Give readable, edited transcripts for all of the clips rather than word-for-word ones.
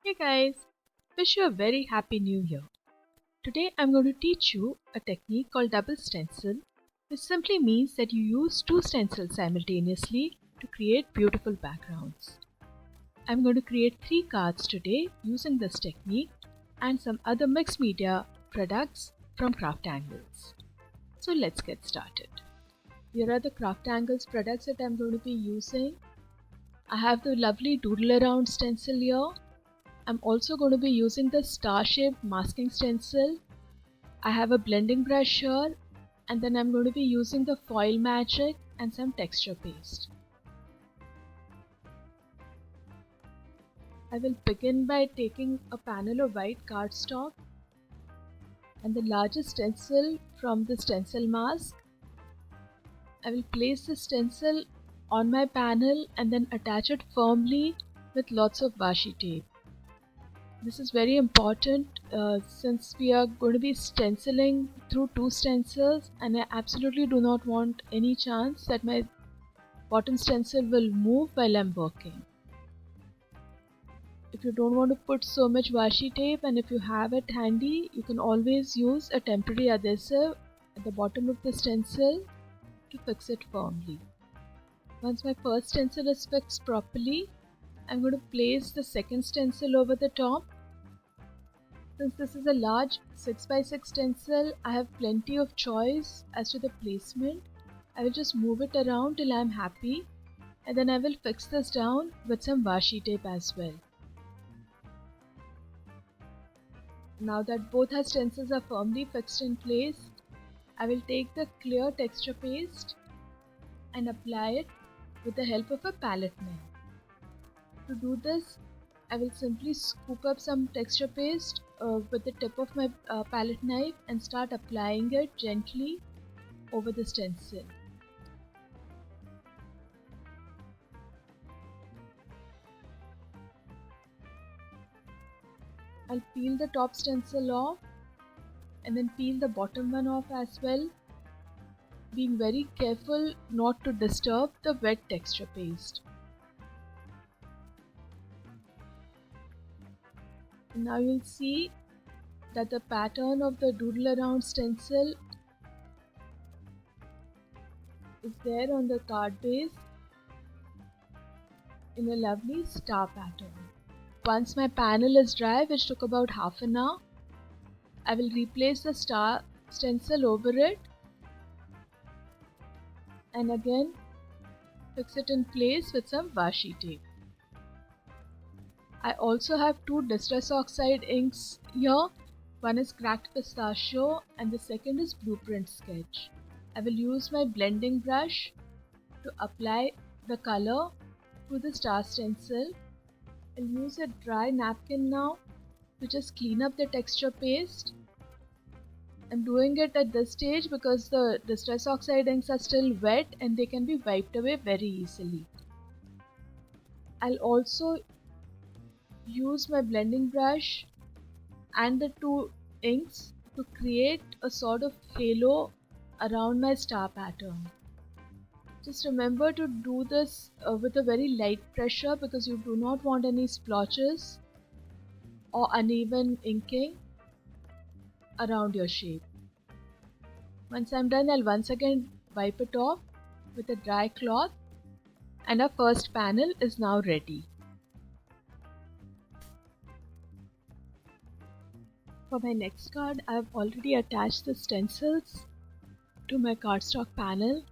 Hey guys, wish you a very happy new year. Today I'm going to teach you a technique called double stencil, which simply means that you use two stencils simultaneously to create beautiful backgrounds. I'm going to create 3 cards today using this technique and some other mixed media products from Craft Angles. So let's get started. Here are the Craft Angles products that I'm going to be using. I have the lovely doodle around stencil here. I'm also going to be using the star-shaped masking stencil. I have a blending brush here, and then I'm going to be using the foil magic and some texture paste. I will begin by taking a panel of white cardstock and the largest stencil from the stencil mask. I will place the stencil on my panel and then attach it firmly with lots of washi tape. This is very important since we are going to be stenciling through 2 stencils, and I absolutely do not want any chance that my bottom stencil will move while I'm working. If you don't want to put so much washi tape, and if you have it handy, you can always use a temporary adhesive at the bottom of the stencil to fix it firmly. Once my first stencil is fixed properly, I'm going to place the second stencil over the top. Since this is a large 6x6 stencil, I have plenty of choice as to the placement. I will just move it around till I am happy, and then I will fix this down with some washi tape as well. Now that both our stencils are firmly fixed in place, I will take the clear texture paste and apply it with the help of a palette knife. To do this, I will simply scoop up some texture paste with the tip of my palette knife and start applying it gently over the stencil. I'll peel the top stencil off and then peel the bottom one off as well, being very careful not to disturb the wet texture paste. Now you'll see that the pattern of the doodle around stencil is there on the card base in a lovely star pattern. Once my panel is dry, which took about half an hour, I will replace the star stencil over it and again fix it in place with some washi tape. I also have 2 distress oxide inks here. One is cracked pistachio and the second is blueprint sketch. I will use my blending brush to apply the color to the star stencil. I'll use a dry napkin now to just clean up the texture paste. I'm doing it at this stage because the distress oxide inks are still wet and they can be wiped away very easily. I'll also use my blending brush and the 2 inks to create a sort of halo around my star pattern. Just remember to do this with a very light pressure because you do not want any splotches or uneven inking around your shape. Once I'm done, I'll once again wipe it off with a dry cloth, and our first panel is now ready. For my next card, I have already attached the stencils to my cardstock panel.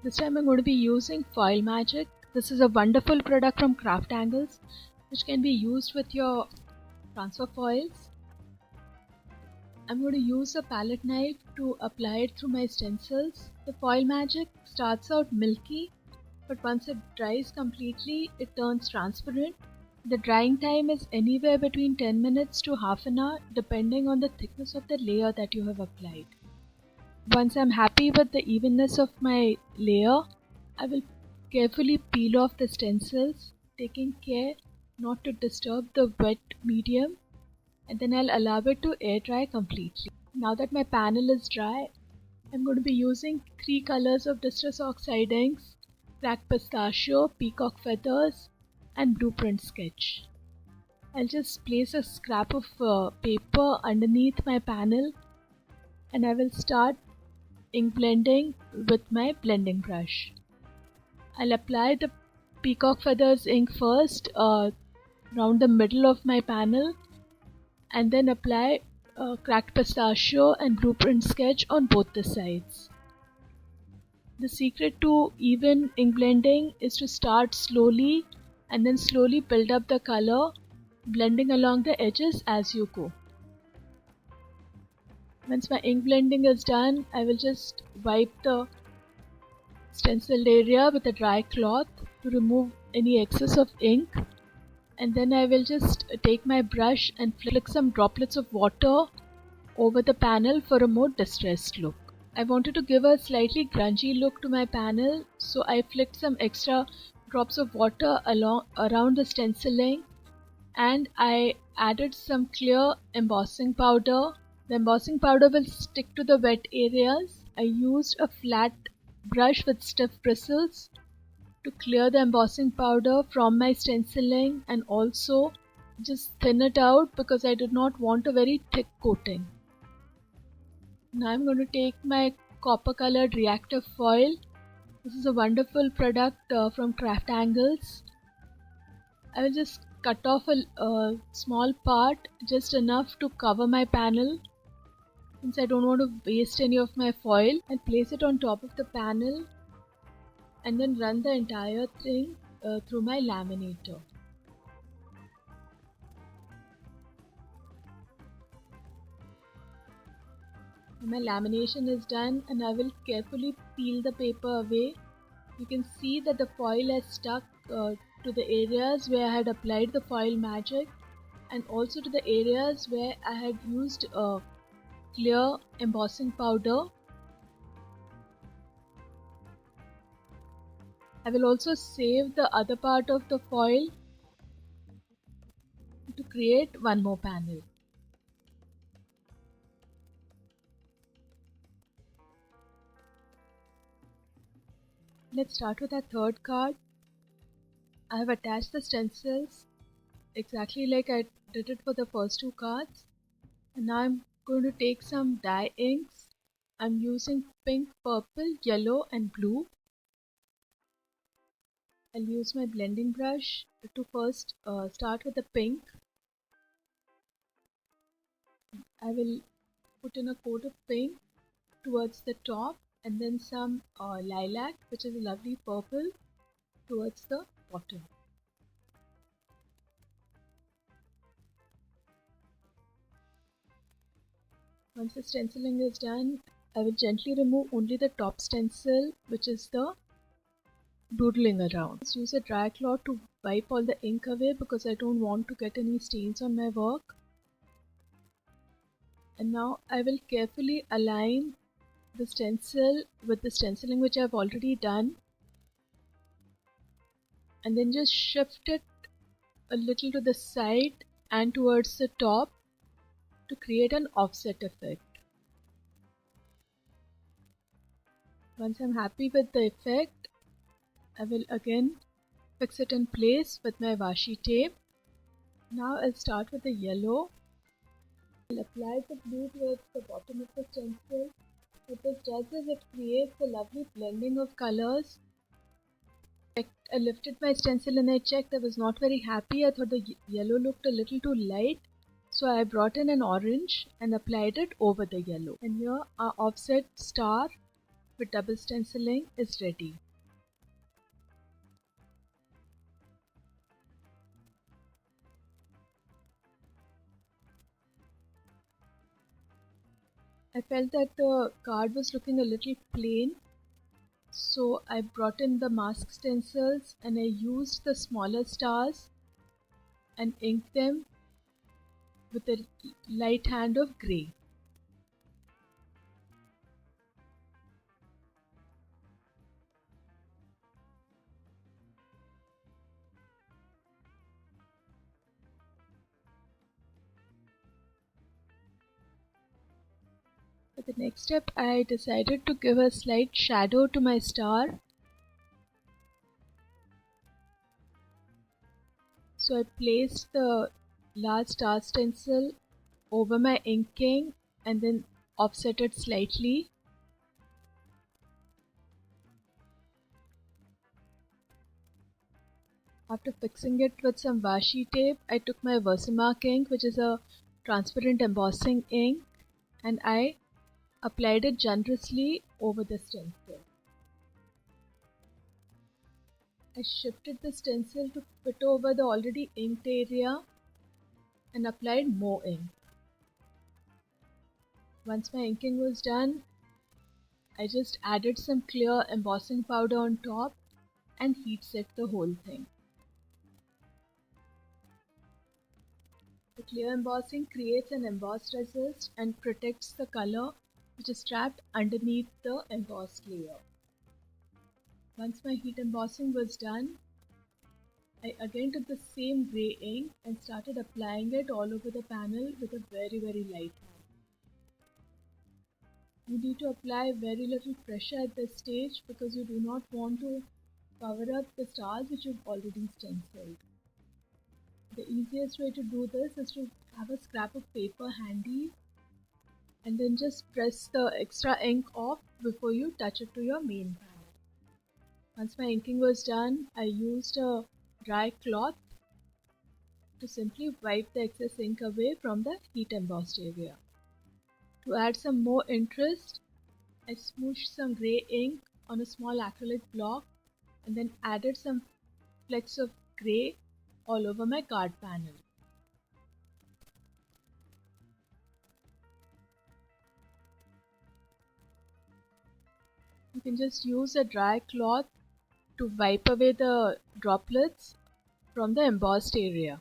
This time I'm going to be using Foil Magic. This is a wonderful product from Craft Angles which can be used with your transfer foils. I'm going to use a palette knife to apply it through my stencils. The Foil Magic starts out milky, but once it dries completely, it turns transparent. The drying time is anywhere between 10 minutes to half an hour depending on the thickness of the layer that you have applied. Once I'm happy with the evenness of my layer, I will carefully peel off the stencils, taking care not to disturb the wet medium, and then I'll allow it to air dry completely. Now that my panel is dry, I'm going to be using 3 colors of distress oxide inks: cracked pistachio, peacock feathers, and blueprint sketch. I'll just place a scrap of paper underneath my panel and I will start ink blending with my blending brush. I'll apply the peacock feathers ink first around the middle of my panel and then apply cracked pistachio and blueprint sketch on both the sides. The secret to even ink blending is to start slowly and then slowly build up the color, blending along the edges as you go. Once my ink blending is done, I will just wipe the stenciled area with a dry cloth to remove any excess of ink, and then I will just take my brush and flick some droplets of water over the panel for a more distressed look. I wanted to give a slightly grungy look to my panel, so I flicked some extra drops of water around the stenciling and I added some clear embossing powder. The embossing powder will stick to the wet areas. I used a flat brush with stiff bristles to clear the embossing powder from my stenciling and also just thin it out because I did not want a very thick coating. Now I'm going to take my copper colored reactive foil. This is a wonderful product from Craft Angles. I will just cut off a small part, just enough to cover my panel. Since I don't want to waste any of my foil, I'll place it on top of the panel and then run the entire thing through my laminator. My lamination is done and I will carefully peel the paper away. You can see that the foil has stuck to the areas where I had applied the foil magic and also to the areas where I had used clear embossing powder. I will also save the other part of the foil to create one more panel. Let's start with our third card. I have attached the stencils exactly like I did it for the first two cards. And now I'm going to take some dye inks. I'm using pink, purple, yellow and blue. I'll use my blending brush to first start with the pink. I will put in a coat of pink towards the top and then some lilac, which is a lovely purple, towards the bottom. Once the stenciling is done, I will gently remove only the top stencil, which is the doodling around. Just use a dry cloth to wipe all the ink away because I don't want to get any stains on my work. And now I will carefully align the stencil with the stenciling which I have already done, and then just shift it a little to the side and towards the top to create an offset effect. Once I'm happy with the effect, I will again fix it in place with my washi tape. Now I'll start with the yellow. I'll apply the blue towards the bottom of the stencil. What this does is it creates a lovely blending of colors. I lifted my stencil and I checked. I was not very happy. I thought the yellow looked a little too light. So I brought in an orange and applied it over the yellow. And here our offset star with double stenciling is ready. I felt that the card was looking a little plain, so I brought in the mask stencils and I used the smaller stars and inked them with a light hand of grey. For the next step, I decided to give a slight shadow to my star. So I placed the large star stencil over my inking and then offset it slightly. After fixing it with some washi tape, I took my Versamark ink, which is a transparent embossing ink, and I applied it generously over the stencil. I shifted the stencil to fit over the already inked area and applied more ink. Once my inking was done, I just added some clear embossing powder on top and heat set the whole thing. The clear embossing creates an embossed resist and protects the color which is trapped underneath the embossed layer. Once my heat embossing was done, I again took the same grey ink and started applying it all over the panel with a very light hand. You need to apply very little pressure at this stage because you do not want to cover up the stars which you've already stenciled. The easiest way to do this is to have a scrap of paper handy and then just press the extra ink off before you touch it to your main panel. Once my inking was done, I used a dry cloth to simply wipe the excess ink away from the heat embossed area. To add some more interest, I smooshed some grey ink on a small acrylic block and then added some flecks of grey all over my card panel. You can just use a dry cloth to wipe away the droplets from the embossed area.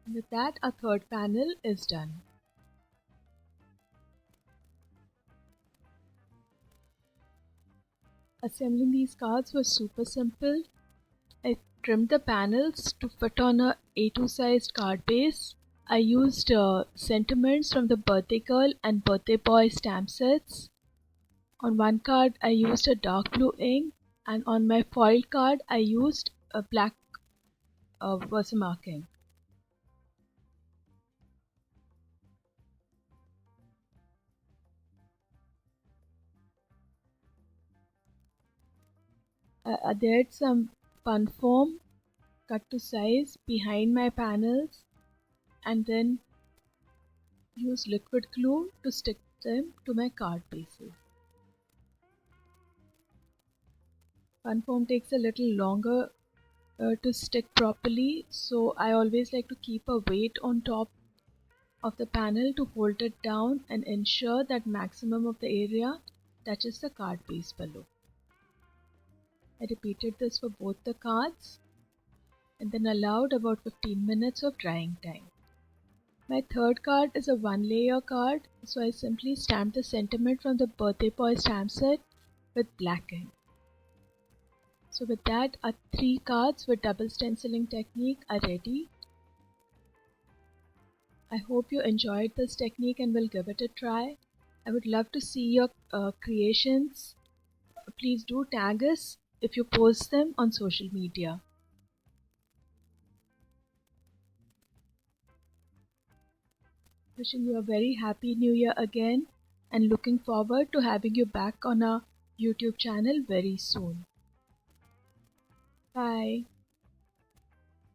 And with that, our third panel is done. Assembling these cards was super simple. I trimmed the panels to fit on a A2 sized card base. I used sentiments from the birthday girl and birthday boy stamp sets. On one card I used a dark blue ink, and on my foil card I used a black Versamark ink. I adhered some fun foam cut to size behind my panels and then used liquid glue to stick them to my card bases. Fun foam takes a little longer to stick properly, so I always like to keep a weight on top of the panel to hold it down and ensure that maximum of the area touches the card base below. I repeated this for both the cards and then allowed about 15 minutes of drying time. My third card is a one layer card, so I simply stamped the sentiment from the birthday boy stamp set with black ink. So with that, our 3 cards with double stenciling technique are ready. I hope you enjoyed this technique and will give it a try. I would love to see your creations. Please do tag us if you post them on social media. Wishing you a very happy new year again and looking forward to having you back on our YouTube channel very soon. Bye.